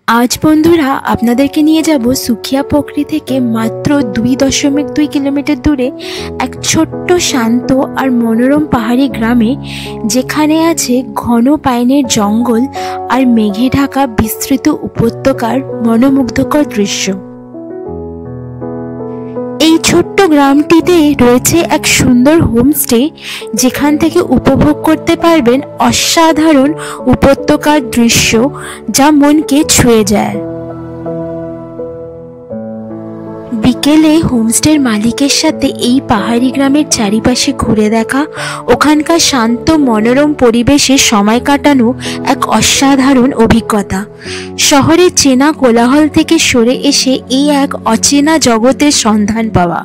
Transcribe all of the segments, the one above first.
আজ বন্ধুরা আপনাদেরকে নিয়ে যাব সুখিয়া পোখরি থেকে মাত্র 2.2 কিলোমিটার দূরে এক ছোট্ট শান্ত আর মনোরম পাহাড়ি গ্রামে, যেখানে আছে ঘন পাইনের জঙ্গল আর মেঘে ঢাকা বিস্তৃত উপত্যকার মনোমুগ্ধকর দৃশ্য। এই ছোট্ট গ্রামটিতে রয়েছে এক সুন্দর হোমস্টে, যেখান থেকে উপভোগ করতে পারবেন অসাধারণ উপত্যকার দৃশ্য যা মনকে ছুঁয়ে যায়। বিকেলে হোমস্টের মালিকের সাথে এই পাহাড়ি গ্রামের চারিপাশে ঘুরে দেখা, ওখানকার শান্ত মনোরম পরিবেশে সময় কাটানো এক অসাধারণ অভিজ্ঞতা। শহরের চেনা কোলাহল থেকে সরে এসে এই এক অচেনা জগতের সন্ধান পাওয়া।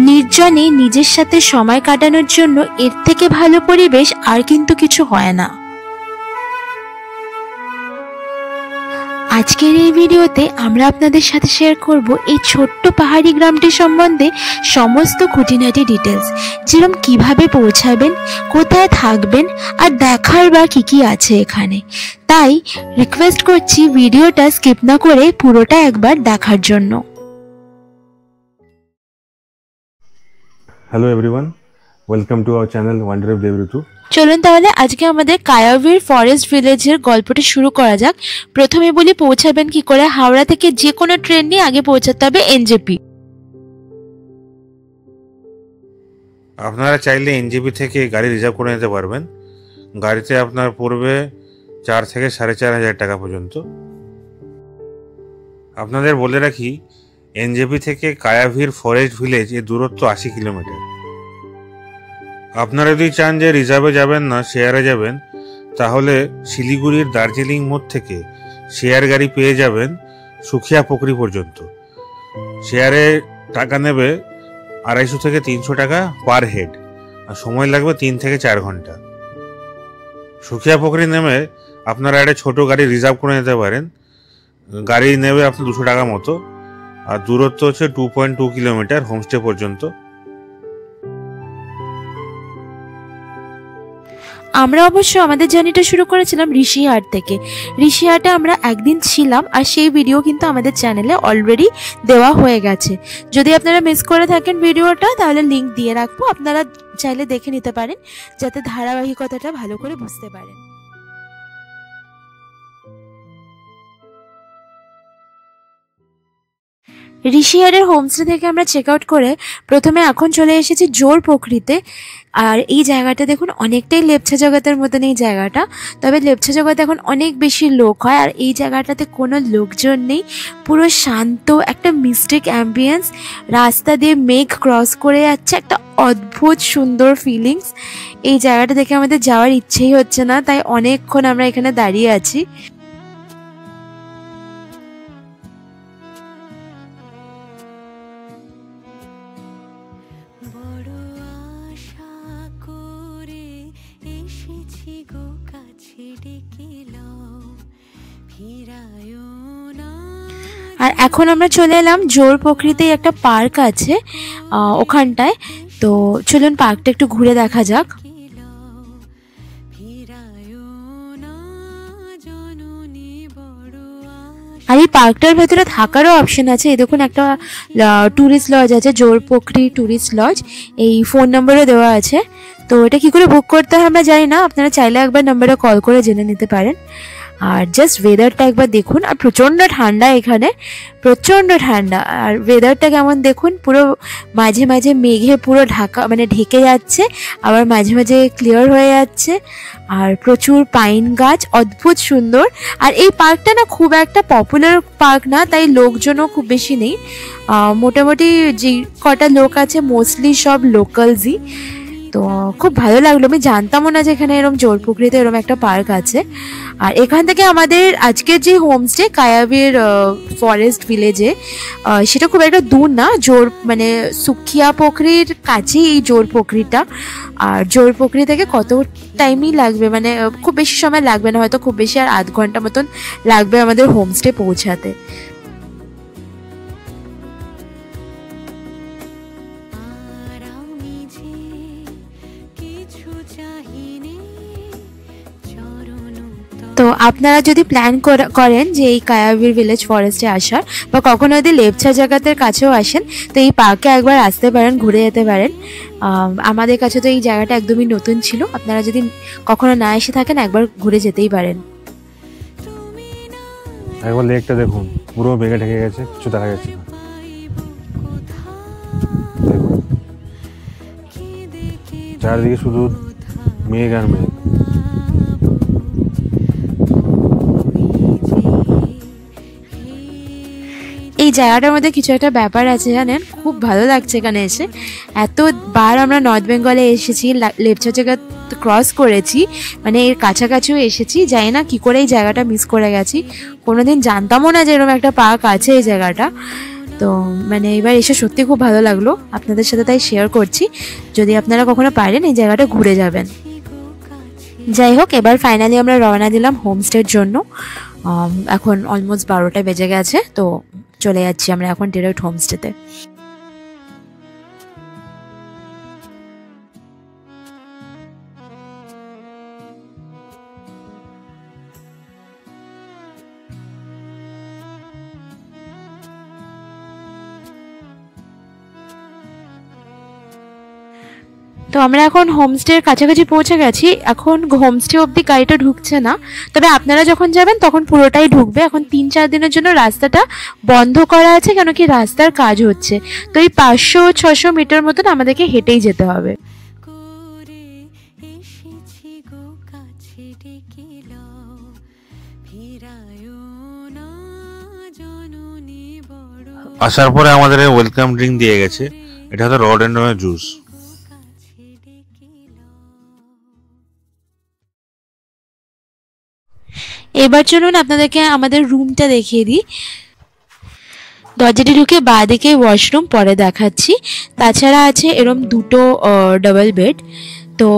নির্জনে নিজের সাথে সময় কাটানোর জন্য এর থেকে ভালো পরিবেশ আর কিন্তু কিছু হয় না। আজকের এই ভিডিওতে আমরা আপনাদের সাথে শেয়ার করব এই ছোট্ট পাহাড়ি গ্রামটি সম্বন্ধে সমস্ত খুঁটিনাটি ডিটেলস, যেরকম কিভাবে পৌঁছাবেন, কোথায় থাকবেন আর দেখার বা কি আছে এখানে। তাই রিকোয়েস্ট করছি ভিডিওটা স্কিপ না করে পুরোটা একবার দেখার জন্য। Hello everyone, welcome to our channel wonder of Debritu. চলুন তাহলে আজকে আমাদের কায়াভির ফরেস্ট ভিলেজের গল্পটা শুরু করা যাক। প্রথমে বলি পৌঁছাবেন কি করে। হাওড়া থেকে যে কোনো ট্রেন নিয়ে আগে পৌঁছাতে হবে এনজেপি। আপনারা চাইলে এনজেপি থেকে গাড়ি রিজার্ভ করে নিতে পারবেন। গাড়িতে আপনার পড়বে 4 থেকে 4,500 টাকা পর্যন্ত। আপনাদের বলে রাখি, এনজেপি থেকে কায়াভির ফরেস্ট ভিলেজ এর দূরত্ব 80 কিলোমিটার। আপনারা যদি চান যে রিজার্ভে যাবেন না, শেয়ারে যাবেন, তাহলে শিলিগুড়ির দার্জিলিং মোড় থেকে শেয়ার গাড়ি পেয়ে যাবেন সুখিয়া পোখরি পর্যন্ত। শেয়ারে টাকা নেবে 250 থেকে 300 টাকা পার হেড, আর সময় লাগবে 3 থেকে 4 ঘন্টা। সুখিয়া পোখরি নেমে আপনারা একটা ছোট গাড়ি রিজার্ভ করে নিতে পারেন। গাড়ি নেবে আপনার 200 টাকা মতো, আর দূরত্ব হচ্ছে 2.2 কিলোমিটার হোমস্টে পর্যন্ত। আমরা অবশ্য আমাদের জার্নিটা শুরু করেছিলাম ঋষিহাট থেকে। ঋষিহাটে আমরা একদিন ছিলাম, আর সেই ভিডিও কিন্তু আমাদের চ্যানেলে অলরেডি দেওয়া হয়ে গেছে। যদি আপনারা মিস করে থাকেন ভিডিওটা, তাহলে লিংক দিয়ে রাখবো, আপনারা চাইলে দেখে নিতে পারেন, যাতে ধারাবাহিকতাটা ভালো করে বুঝতে পারেন। ঋষিহাটের হোমস্টে থেকে আমরা চেক আউট করে প্রথমে এখন চলে এসেছি জোর পোখরিতে। আর এই জায়গাটা দেখুন, অনেকটাই লেপচা জগতের মতন এই জায়গাটা, তবে লেপচা জগতে এখন অনেক বেশি লোক হয়। আর এই জায়গাটাতে কোনো লোকজন নেই, পুরো শান্ত একটা মিস্টিক অ্যাম্বিয়েন্স। রাস্তা দিয়ে মেঘ ক্রস করে যাচ্ছে, একটা অদ্ভুত সুন্দর ফিলিংস। এই জায়গাটা দেখে আমাদের যাওয়ার ইচ্ছেই হচ্ছে না, তাই অনেকক্ষণ আমরা এখানে দাঁড়িয়ে আছি। আর এখন আমরা চলে এলাম জোর পোখরিতেই একটা পার্ক আছে ওখানটায়। তো চলুন পার্কটা একটু ঘুরে দেখা যাক। আর এই পার্কটার ভেতরে থাকারও অপশন আছে। এই দেখুন একটা ট্যুরিস্ট লজ আছে, জোর পোখরি ট্যুরিস্ট লজ। এই ফোন নাম্বারও দেওয়া আছে। তো এটা কি করে বুক করতে হয় আমরা জানি না, আপনারা চাইলে একবার নাম্বারে কল করে জেনে নিতে পারেন। আর জাস্ট ওয়েদারটা একবার দেখুন, আর প্রচণ্ড ঠান্ডা এখানে, প্রচণ্ড ঠান্ডা। আর ওয়েদারটা কেমন দেখুন, পুরো মাঝে মাঝে মেঘে পুরো ঢাকা মানে ঢেকে যাচ্ছে, আবার মাঝে মাঝে ক্লিয়ার হয়ে যাচ্ছে। আর প্রচুর পাইন গাছ, অদ্ভুত সুন্দর। আর এই পার্কটা না খুব একটা পপুলার পার্ক না, তাই লোকজনও খুব বেশি নেই। মোটামুটি যে কটা লোক আছে মোস্টলি সব লোকালসই। তো খুব ভালো লাগলো, আমি জানতামও না যে এখানে এরকম জোর পুকুরিতে এরকম একটা পার্ক আছে। আর এখান থেকে আমাদের আজকের যে হোমস্টে কায়াভির ফরেস্ট ভিলেজে, সেটা খুব একটা দূর না, জোর মানে সুখিয়া পোখরির কাছেই এই জোর পোখরিটা। আর জোর পোখরি থেকে কত টাইমই লাগবে, মানে খুব বেশি সময় লাগবে না, হয়তো খুব বেশি আর আধ ঘন্টা মতন লাগবে আমাদের হোমস্টে পৌঁছাতে। তো আপনারা যদি প্ল্যান করেন যে এই কায়াবীর ভিলেজ ফরেস্টে আসার, বা কখনো যদি লেপচা জায়গাতের কাছেও আসেন, তো এই পার্কে একবার আসতে পারেন, ঘুরে যেতে পারেন। আমাদের কাছে তো এই জায়গাটা একদমই নতুন ছিল, আপনারা যদি কখনো না এসে থাকেন একবার ঘুরে যেতেই পারেন। একবার লেকটা দেখুন, পুরো মেঘে ঢেকে গেছে, কিছু দেখা যাচ্ছে না। দেখুন চারিদিকে শুধু মেঘ আর মেঘ। এই জায়গাটার মধ্যে কিছু একটা ব্যাপার আছে জানেন, খুব ভালো লাগছে এখানে এসে। এতবার আমরা নর্থ বেঙ্গলে এসেছি, লেপচা জায়গা ক্রস করেছি, মানে এর কাছাকাছিও এসেছি, জানি না কী করে এই জায়গাটা মিস করে গেছি। কোনোদিন জানতামও না যে এরকম একটা পার্ক আছে এই জায়গাটা। তো মানে এবার এসে সত্যি খুব ভালো লাগলো, আপনাদের সাথে তাই শেয়ার করছি। যদি আপনারা কখনো পারেন এই জায়গাটা ঘুরে যাবেন। যাই হোক, এবার ফাইনালি আমরা রওনা দিলাম হোমস্টের জন্য। এখন অলমোস্ট 12টা বেজে গেছে, তো চলে যাচ্ছি আমরা এখন ডিরেক্ট হোমস্টেতে। তো আমরা এখন হোমস্টের কাছাকাছি পৌঁছে গেছি। এখন হোমস্টে অবধি গাড়িটা ঢুকছে না, তবে আপনারা যখন যাবেন তখন পুরোটাই ঢুকবে। এখন 3-4 দিনের জন্য রাস্তাটা বন্ধ করা আছে, কেন কি রাস্তার কাজ হচ্ছে। তো এই 500-600 মিটার মতন আমাদেরকে হেঁটেই যেতে হবে। আসার পরে আমাদের ওয়েলকাম ড্রিঙ্ক দিয়ে গেছে, এটা হলো রডেন্ডনের জুস। এবার চলুন আপনাদেরকে আমাদের রুমটা দেখিয়ে দিই। দরজাটি ঢুকে বাঁ দিকে ওয়াশরুম, পরে দেখাচ্ছি। তাছাড়া আছে এরম দুটো ডাবল বেড, তো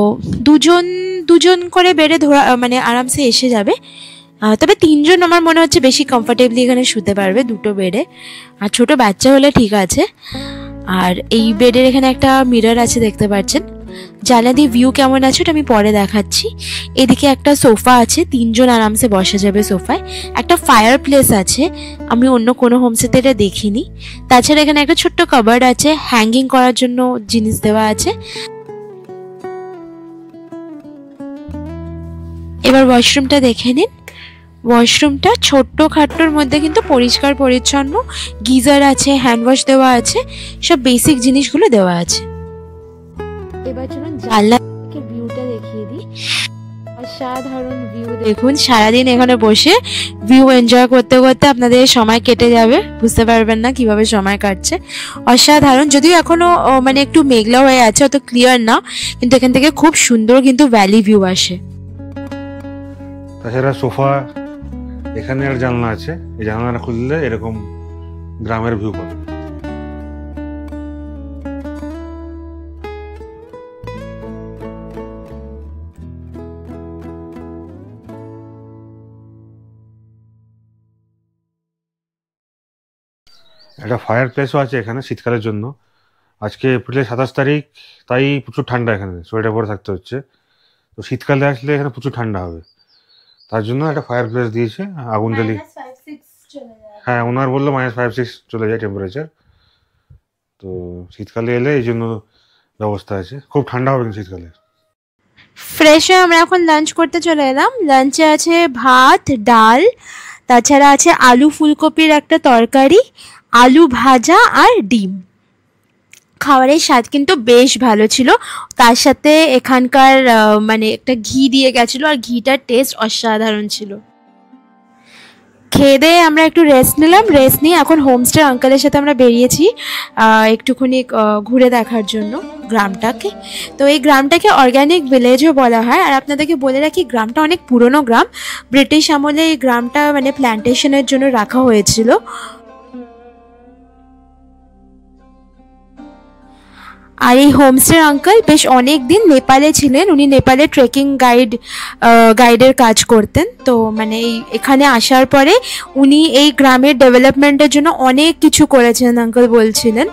দুজন করে বেডে ধরা মানে আরামসে এসে যাবে। তবে 3 জন আমার মনে হচ্ছে বেশি কমফর্টেবলি এখানে শুতে পারবে দুটো বেডে, আর ছোট বাচ্চা হলে ঠিক আছে। আর এই বেডের এখানে একটা মিরর আছে, দেখতে পাচ্ছেন। জানলা দিয়ে ভিউ কেমন আছে ওটা আমি পরে দেখাচ্ছি। এদিকে একটা সোফা আছে, 3 জন আরামসে বসা যাবে সোফায়। একটা ফায়ার প্লেস আছে, আমি অন্য কোনো হোমস্টেতে এটা দেখিনি। তাছাড়া এখানে একটা ছোট্ট কাবার্ড আছে, হ্যাঙ্গিং করার জন্য জিনিস দেওয়া আছে। এবার ওয়াশরুমটা দেখে নিন। ওয়াশরুমটা ছোট্ট খাট্টোর মধ্যে কিন্তু পরিষ্কার পরিচ্ছন্ন, গিজার আছে, হ্যান্ড ওয়াশ দেওয়া আছে, সব বেসিক জিনিসগুলো দেওয়া আছে। এবার চলুন জানলা থেকে ভিউটা দেখিয়ে দিই। অসাধারণ ভিউ দেখুন, সারাদিন এখানে বসে ভিউ এনজয় করতে করতে আপনাদের সময় কেটে যাবে, বুঝতে পারবেন না কিভাবে সময় কাটছে। অসাধারণ, যদিও এখনো মানে একটু মেঘলা হয়ে আছে, অত ক্লিয়ার না, কিন্তু এখান থেকে খুব সুন্দর কিন্তু ভ্যালি ভিউ আসে। তাছাড়া সোফা, এখানে আর জানলা আছে, এই জানলাটা খুললে এরকম গ্রামের ভিউ পাবে। একটা ফায়ার প্লেসও আছে এখানে শীতকালের জন্য। আজকে এপ্রিলের 27 তারিখ, তাই প্রচুর ঠান্ডা, এখানে সোয়েটার পরে থাকতে হচ্ছে। তো শীতকালে আসলে এখানে প্রচুর ঠান্ডা হবে, তার জন্য একটা ফায়ার প্লেস দিয়েছে, আগুন জ্বালি। হ্যাঁ, ওনার বললো -5-6 চলে যায় টেম্পারেচার। তো শীতকালে এলে এই জন্য ব্যবস্থা আছে, খুব ঠান্ডা হবে শীতকালে। ফ্রেশ হয়ে আমরা এখন লাঞ্চ করতে চলে এলাম। লাঞ্চে আছে ভাত, ডাল, তাছাড়া আছে আলু ফুলকপির একটা তরকারি, আলু ভাজা আর ডিম। খাবারের স্বাদ কিন্তু বেশ ভালো ছিল, তার সাথে এখানকার মানে একটা ঘি দিয়ে গেছিলো, আর ঘিটার টেস্ট অসাধারণ ছিল। খেয়ে দিয়ে আমরা একটু রেস্ট নিলাম, রেস্ট নিয়ে এখন হোমস্টে আঙ্কেলের সাথে আমরা বেরিয়েছি একটুখানি ঘুরে দেখার জন্য গ্রামটাকে। তো এই গ্রামটাকে অর্গ্যানিক ভিলেজও বলা হয়। আর আপনাদেরকে বলে রাখি, গ্রামটা অনেক পুরনো গ্রাম, ব্রিটিশ আমলে এই গ্রামটা মানে প্ল্যান্টেশনের জন্য রাখা হয়েছিল। আর এই হোমস্টের আঙ্কেল বেশ অনেক দিন নেপালে ছিলেন, উনি নেপালে ট্রেকিং গাইডের কাজ করতেন। তো মানে এখানে আসার পরে উনি এই গ্রামের ডেভেলপমেন্টের জন্য অনেক কিছু করেছেন, আঙ্কেল বলছিলেন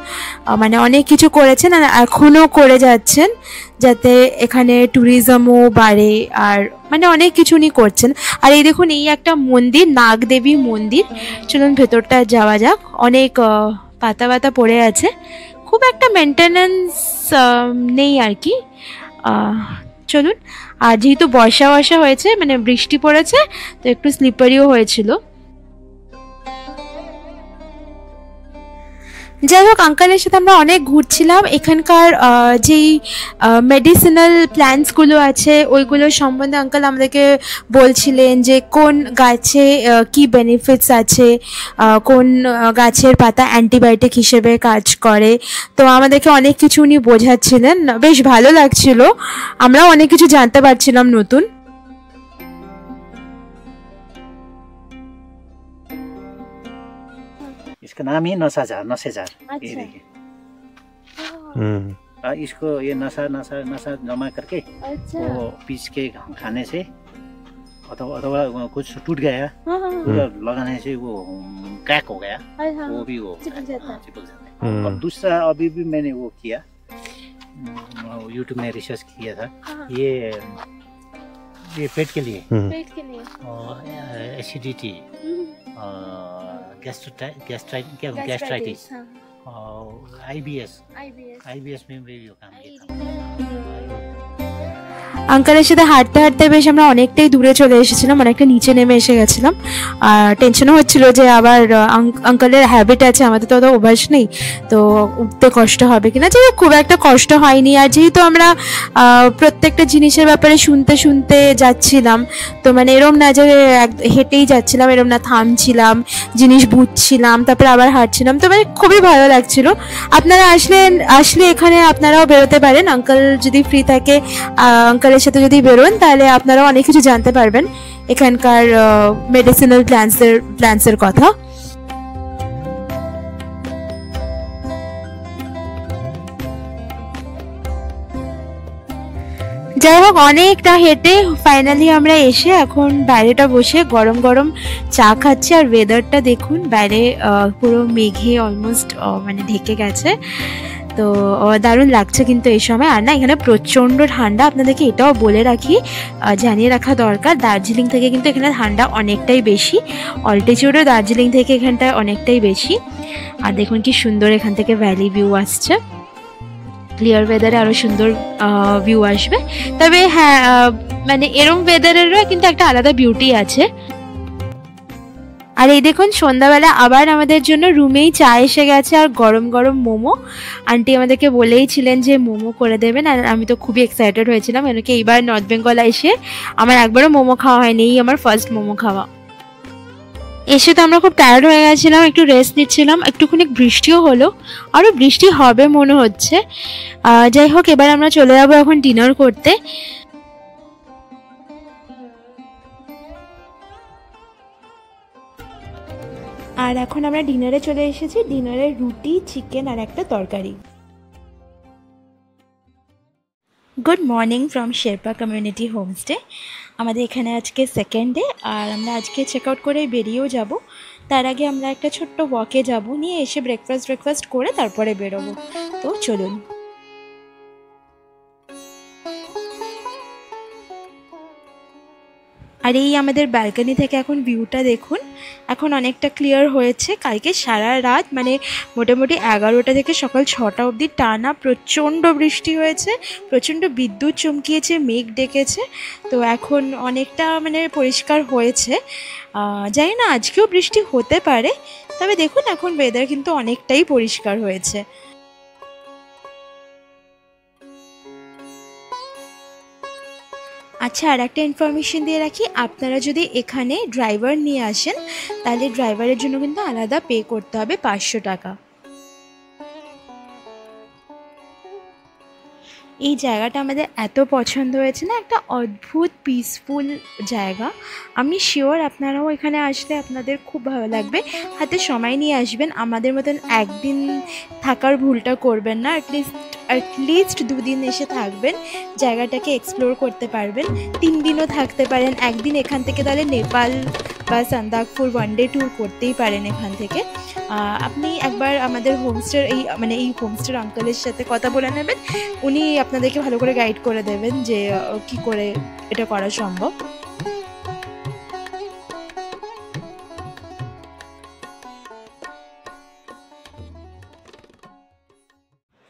মানে অনেক কিছু করেছেন আর এখনও করে যাচ্ছেন, যাতে এখানে ট্যুরিজমও বাড়ে আর মানে অনেক কিছু উনি করছেন। আর এই দেখুন এই একটা মন্দির, নাগদেবী মন্দির, চলুন ভেতরটা যাওয়া যাক। অনেক পাতা পাতা পড়ে আছে, খুব একটা মেনটেনেন্স নেই আর কি। চলুন। আর যেহেতু বর্ষা হয়েছে, মানে বৃষ্টি পড়েছে, তো একটু স্লিপারিও হয়েছিল। যাই হোক, আঙ্কেলের সাথে আমরা অনেক ঘুরছিলাম। এখানকার যেই মেডিসিনাল প্ল্যান্টসগুলো আছে ওইগুলো সম্বন্ধে আঙ্কেল আমাদেরকে বলছিলেন যে কোন গাছে কি বেনিফিটস আছে, কোন গাছের পাতা অ্যান্টিবায়োটিক হিসেবে কাজ করে। তো আমাদেরকে অনেক কিছু উনি বোঝাচ্ছিলেন, বেশ ভালো লাগছিল, আমরাও অনেক কিছু জানতে পারছিলাম নতুন। इसका नाम ही नशेजार। ये देखिए, इसको ये नशा जमा करके वो पीस के खाने से अथवा कुछ टूट गया पूरा लगाने से वो क्रैक हो गया, वो भी वो चिपक जाता है। और दूसरा अभी भी मैंने वो किया, यूट्यूब में रिसर्च किया था, ये पेट के लिए एसिडिटी, गैस्ट्राइटिस, आईबीएस में भी काम किया। আঙ্কেলের সাথে হাঁটতে হাঁটতে বেশ আমরা অনেকটাই দূরে চলে এসেছিলাম, অনেকটা নিচে নেমে এসে গেছিলাম। আর টেনশনও হচ্ছিল যে আবার আঙ্কেলের হ্যাবিট আছে, আমাদের তো অত অভ্যাস নেই, তো উঠতে কষ্ট হবে কিনা। যেহেতু খুব একটা কষ্ট হয়নি, আর যেহেতু আমরা প্রত্যেকটা জিনিসের ব্যাপারে শুনতে যাচ্ছিলাম, তো মানে এরম না যে হেঁটেই যাচ্ছিলাম, এরম না, থামছিলাম, জিনিস বুঝছিলাম, তারপরে আবার হাঁটছিলাম, তো মানে খুবই ভালো লাগছিল। আপনারা আসলে এখানে আপনারাও বেরোতে পারেন, আঙ্কেল যদি ফ্রি থাকে, আঙ্কেলের সাথে যদি বেরোন তাহলে আপনারাও অনেক কিছু জানতে পারবেন এখানকার মেডিসিনাল প্ল্যান্টসের কথা। যাই হোক, অনেকটা হেঁটে ফাইনালি আমরা এসে এখন বাইরেটা বসে গরম গরম চা খাচ্ছি। আর ওয়েদারটা দেখুন, বাইরে পুরো মেঘে অলমোস্ট মানে ঢেকে গেছে, তো দারুণ লাগছে কিন্তু এই সময়। আর না, এখানে প্রচণ্ড ঠান্ডা, আপনাদেরকে এটাও বলে রাখি, জানিয়ে রাখা দরকার, দার্জিলিং থেকে কিন্তু এখানে ঠান্ডা অনেকটাই বেশি, অল্টিটিউডও দার্জিলিং থেকে এখানটায় অনেকটাই বেশি। আর দেখুন কি সুন্দর এখান থেকে ভ্যালি ভিউ আসছে, ক্লিয়ার ওয়েদারে আরও সুন্দর ভিউ আসবে। তবে হ্যাঁ, মানে এরম ওয়েদারেরও কিন্তু একটা আলাদা বিউটি আছে। আর এই দেখুন, সন্ধ্যাবেলা আবার আমাদের জন্য রুমেই চা এসে গেছে আর গরম গরম মোমো। আন্টি আমাদেরকে বলেইছিলেন যে মোমো করে দেবেন, আর আমি তো খুবই এক্সাইটেড হয়েছিলাম, কেন কি এইবার নর্থ বেঙ্গল এসে আমার একবারও মোমো খাওয়া হয়নি, এই আমার ফার্স্ট মোমো খাওয়া। এসে তো আমরা খুব টায়ার্ড হয়ে গেছিলাম, একটু রেস্ট নিচ্ছিলাম, একটুখানি বৃষ্টিও হলো, আরও বৃষ্টি হবে মনে হচ্ছে। যাই হোক, এবার আমরা চলে যাবো এখন ডিনার করতে। আর এখন আমরা ডিনারে চলে এসেছি, ডিনারে রুটি, চিকেন আর একটা তরকারি। Good morning from Sherpa community homestay. আমাদের এখানে আজকে সেকেন্ড ডে, আর আমরা আজকে চেক আউট করে বেরিয়েও যাব। তার আগে আমরা একটা ছোট্ট ওয়াকে যাব, নিয়ে এসে ব্রেকফাস্ট করে তারপরে বেরোবো। তো চলুন। আর এই আমাদের ব্যালকনি থেকে এখন ভিউটা দেখুন, এখন অনেকটা ক্লিয়ার হয়েছে। কালকে সারা রাত মানে মোটামুটি 11টা থেকে সকাল 6টা অবধি টানা প্রচণ্ড বৃষ্টি হয়েছে, প্রচণ্ড বিদ্যুৎ চমকিয়েছে, মেঘ ডেকেছে। তো এখন অনেকটা মানে পরিষ্কার হয়েছে, জানি না আজকেও বৃষ্টি হতে পারে, তবে দেখুন এখন ওয়েদার কিন্তু অনেকটাই পরিষ্কার হয়েছে। আচ্ছা, আর একটা ইনফরমেশন দিয়ে রাখি, আপনারা যদি এখানে ড্রাইভার নিয়ে আসেন তাহলে ড্রাইভারের জন্য কিন্তু আলাদা পে করতে হবে 500 টাকা। এই জায়গাটা আমাদের এত পছন্দ হয়েছে না, একটা অদ্ভুত পিসফুল জায়গা। আমি শিওর আপনারাও এখানে আসলে আপনাদের খুব ভালো লাগবে। হাতে সময় নিয়ে আসবেন, আমাদের মতন একদিন থাকার ভুলটা করবেন না, অ্যাটলিস্ট অ্যাটলিস্ট 2 দিন এসে থাকবেন, জায়গাটাকে এক্সপ্লোর করতে পারবেন। 3 দিনও থাকতে পারেন। একদিন এখান থেকে তাহলে নেপাল বা সান্দাকফু ওয়ান ডে ট্যুর করতেই পারেন এখান থেকে। আপনি একবার আমাদের হোমস্টের এই হোমস্টের আঙ্কেলের সাথে কথা বলে নেবেন, উনি আপনাদেরকে ভালো করে গাইড করে দেবেন যে কি করে এটা করা সম্ভব।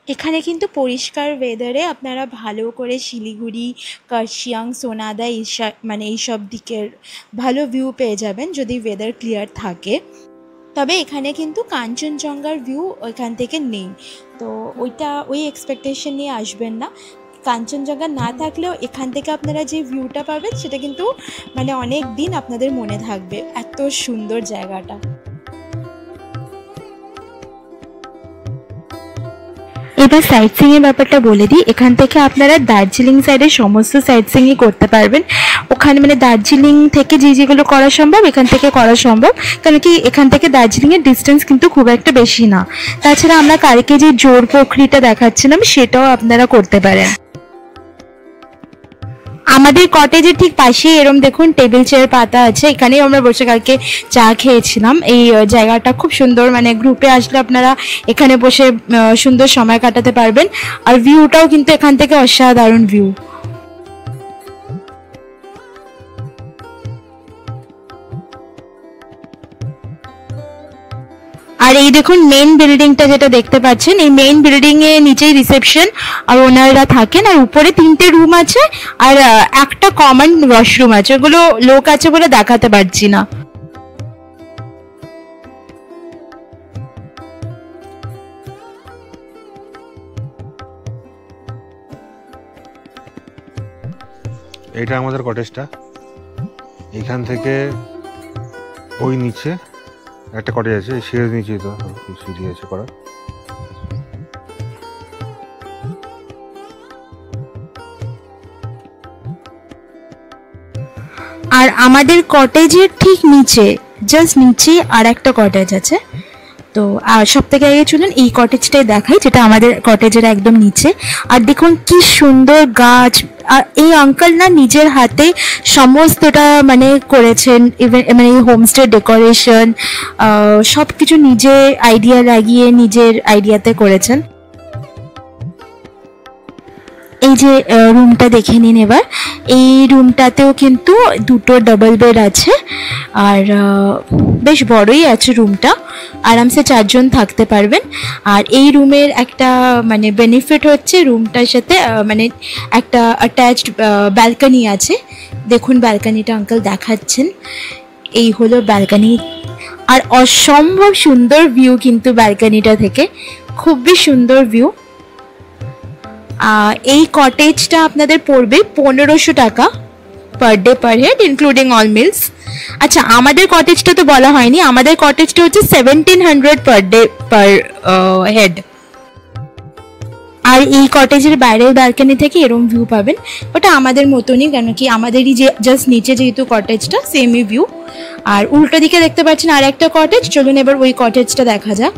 এখানে কিন্তু পরিষ্কার ওয়েদারে আপনারা ভালো করে শিলিগুড়ি, কার্শিয়াং, সোনাদা এইসব দিকের ভালো ভিউ পেয়ে যাবেন যদি ওয়েদার ক্লিয়ার থাকে। তবে এখানে কিন্তু কাঞ্চনজঙ্ঘার ভিউ ওইখান থেকে নেই, তো ওই এক্সপেকটেশন নিয়ে আসবেন না। কাঞ্চনজঙ্ঘা না থাকলেও এখান থেকে আপনারা যে ভিউটা পাবেন সেটা কিন্তু অনেক দিন আপনাদের মনে থাকবে, এত সুন্দর জায়গাটা। এবার সাইট সিইংয়ের ব্যাপারটা বলে দিই। এখান থেকে আপনারা দার্জিলিং সাইডের সমস্ত সাইট সিইংই করতে পারবেন। ওখানে দার্জিলিং থেকে যেগুলো করা সম্ভব এখান থেকে করা সম্ভব, কারণ কি এখান থেকে দার্জিলিংয়ের ডিস্টেন্স কিন্তু খুব একটা বেশি না। তাছাড়া আমরা কালকে যে জোর পোখরিটা দেখাচ্ছিলাম সেটাও আপনারা করতে পারেন। আমাদের কটেজের ঠিক পাশেই এরম দেখুন টেবিল চেয়ার পাতা আছে, এখানেই আমরা বসে কালকে চা খেয়েছিলাম। এই জায়গাটা খুব সুন্দর, গ্রুপে আসলে আপনারা এখানে বসে সুন্দর সময় কাটাতে পারবেন। আর ভিউটাও কিন্তু এখান থেকে অসাধারণ ভিউ। আর এই দেখুন মেইন বিল্ডিংটা যেটা দেখতে পাচ্ছেন, এই মেইন বিল্ডিং এ নিচেই রিসেপশন আর ওনাররা থাকেন, আর উপরে 3টে রুম আছে আর একটা কমন ওয়াশরুম আছে। ওগুলো লোক আছে বলে দেখাতে পারছি না। এটা আমাদের কটেজটা। এখান থেকে ওই নিচে একটা কটেজ আছে, সিঁড়ির নিচে তো সিঁড়ি আছে করা। আর আমাদের কটেজের ঠিক নিচে, জাস্ট নিচে আর একটা কটেজ আছে। তো আর সব থেকে আগে চলুন এই কটেজটাই দেখাই, যেটা আমাদের কটেজের একদম নিচে। আর দেখুন কি সুন্দর গাছ, আর এই আঙ্কেল না নিজের হাতে সমস্তটা করেছেন। ইভেন এই হোমস্টে ডেকোরেশন সব কিছু নিজে আইডিয়া লাগিয়ে নিজের আইডিয়াতে করেছেন। এই যে রুমটা দেখে নিন এবার। এই রুমটাতেও কিন্তু 2টো ডাবল বেড আছে, আর বেশ বড়ই আছে রুমটা, আরামসে 4 জন থাকতে পারবেন। আর এই রুমের একটা বেনিফিট হচ্ছে রুমটার সাথে একটা অ্যাটাচড ব্যালকনি আছে। দেখুন ব্যালকনিটা আঙ্কেল দেখাচ্ছেন, এই হলো ব্যালকনি। আর অসম্ভব সুন্দর ভিউ কিন্তু ব্যালকনিটা থেকে, খুবই সুন্দর ভিউ। এই কটেজটা আপনাদের পড়বে 1500 টাকা per day per head, including all meals. আচ্ছা, আমাদের কটেজটা তো বলা হয়নি, আমাদের কটেজটা হচ্ছে 1700 পার ডে পার হেড। আর এই কটেজের বাইরের ব্যালকনি থেকে এরম ভিউ পাবেন, ওটা আমাদের মতনই, কেন কি আমাদেরই যে জাস্ট নিচে যেহেতু কটেজটা সেমই ভিউ। আর উল্টো দিকে দেখতে পাচ্ছেন আর একটা কটেজ, চলুন এবার ওই কটেজটা দেখা যাক।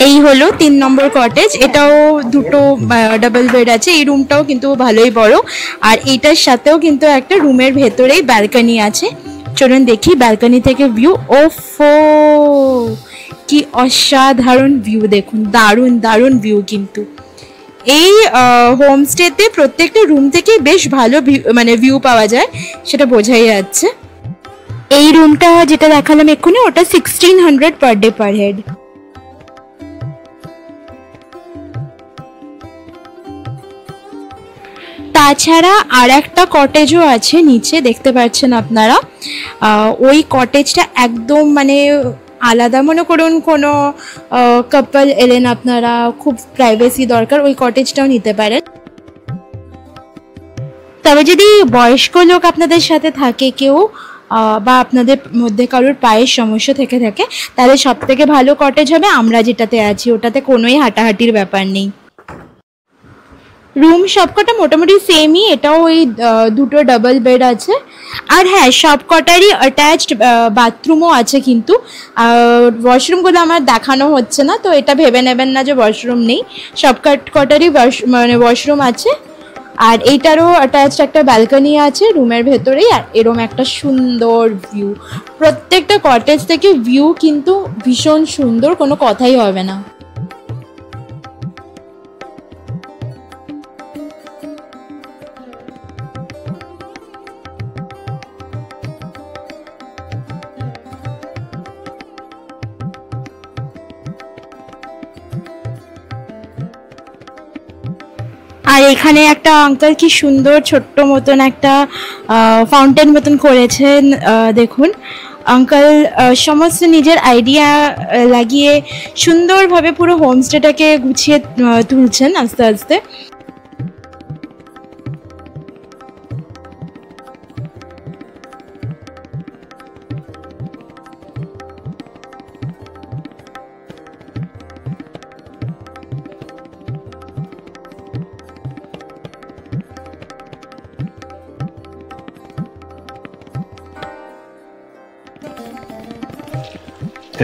এই হলো 3 নম্বর কটেজ, এটাও 2টো ডাবল বেড আছে। এই রুমটাও কিন্তু ভালোই বড়, আর এইটার সাথেও কিন্তু একটা রুমের ভেতরেই ব্যালকনি আছে। চলুন দেখি ব্যালকনি থেকে ভিউ। ওফো, কি অসাধারণ ভিউ, দেখুন দারুণ দারুণ ভিউ। কিন্তু এই হোমস্টেতে প্রত্যেকটা রুম থেকে বেশ ভালো ভিউ পাওয়া যায়, সেটা বোঝাই যাচ্ছে। এই রুমটা যেটা দেখালাম এক্ষুনি, ওটা 1600 পার ডে পার হেড। তাছাড়া আর একটা কটেজও আছে নিচে, দেখতে পাচ্ছেন আপনারা। ওই কটেজটা একদম আলাদা, মনে করুন কোনো কাপল এলেন, আপনারা খুব প্রাইভেসি দরকার, ওই কটেজটাও নিতে পারেন। তবে যদি বয়স্ক লোক আপনাদের সাথে থাকে কেউ, বা আপনাদের মধ্যে কারোর পায়ের সমস্যা থেকে থাকে, তাহলে সব থেকে ভালো কটেজ হবে আমরা যেটাতে আছি, ওটাতে কোনোই হাঁটাহাঁটির ব্যাপার নেই। রুম সবকটা মোটামুটি সেমই, এটাও ওই দুটো ডাবল বেড আছে। আর হ্যাঁ, সবকটারই অ্যাটাচড বাথরুমও আছে, কিন্তু ওয়াশরুমগুলো আমার দেখানো হচ্ছে না, তো এটা ভেবে নেবেন না যে ওয়াশরুম নেই, সবকটারই মানে ওয়াশরুম আছে। আর এইটারও অ্যাটাচড একটা ব্যালকনি আছে রুমের ভেতরেই। আর এরম একটা সুন্দর ভিউ, প্রত্যেকটা কটেজ থেকে ভিউ কিন্তু ভীষণ সুন্দর, কোনো কথাই হবে না। আর এখানে একটা আঙ্কেল কি সুন্দর ছোট্ট মতন একটা ফাউন্টেন মতন করেছেন, দেখুন আঙ্কেল সমস্ত নিজের আইডিয়া লাগিয়ে সুন্দরভাবে পুরো হোমস্টেটাকে গুছিয়ে তুলছেন আস্তে আস্তে।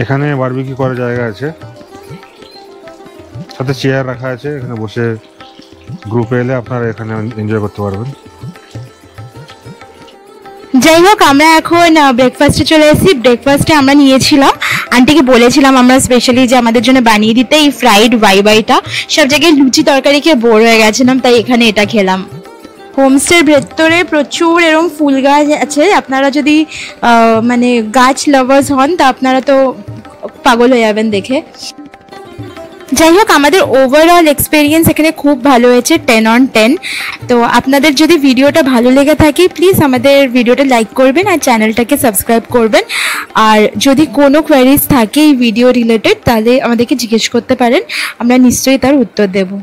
এখানে বারবিকিউ করার জায়গা আছে, সাথে চেয়ার রাখা আছে, এখানে বসে গ্রুপে এলে আপনারা এখানে এনজয় করতে পারবেন। যাই হোক, আমরা এখন ব্রেকফাস্টে চলে এসেছি। ব্রেকফাস্টে আমরা নিয়েছিলাম, আন্টিকে বলেছিলাম আমরা স্পেশালি যে আমাদের জন্য বানিয়ে দিতে এই ফ্রাইড ওয়াইটা। সব জায়গায় লুচি তরকারি খেয়ে বোর হয়ে গেছিলাম, তাই এখানে এটা খেলাম। হোমস্টের ভেতরে প্রচুর এরকম ফুল গাছ আছে, আপনারা যদি মানে গাছ লাভার্স হন তা আপনারা তো পাগল হয়ে যাবেন দেখে। যাই হোক, আমাদের ওভারঅল এক্সপিরিয়েন্স এখানে খুব ভালো হয়েছে, 10 on 10। তো আপনাদের যদি ভিডিওটা ভালো লেগে থাকে প্লিজ আমাদের ভিডিওটা লাইক করবেন আর চ্যানেলটাকে সাবস্ক্রাইব করবেন। আর যদি কোনো কোয়ারিজ থাকে এই ভিডিও রিলেটেড তাহলে আমাদেরকে জিজ্ঞেস করতে পারেন, আমরা নিশ্চয়ই তার উত্তর দেবো।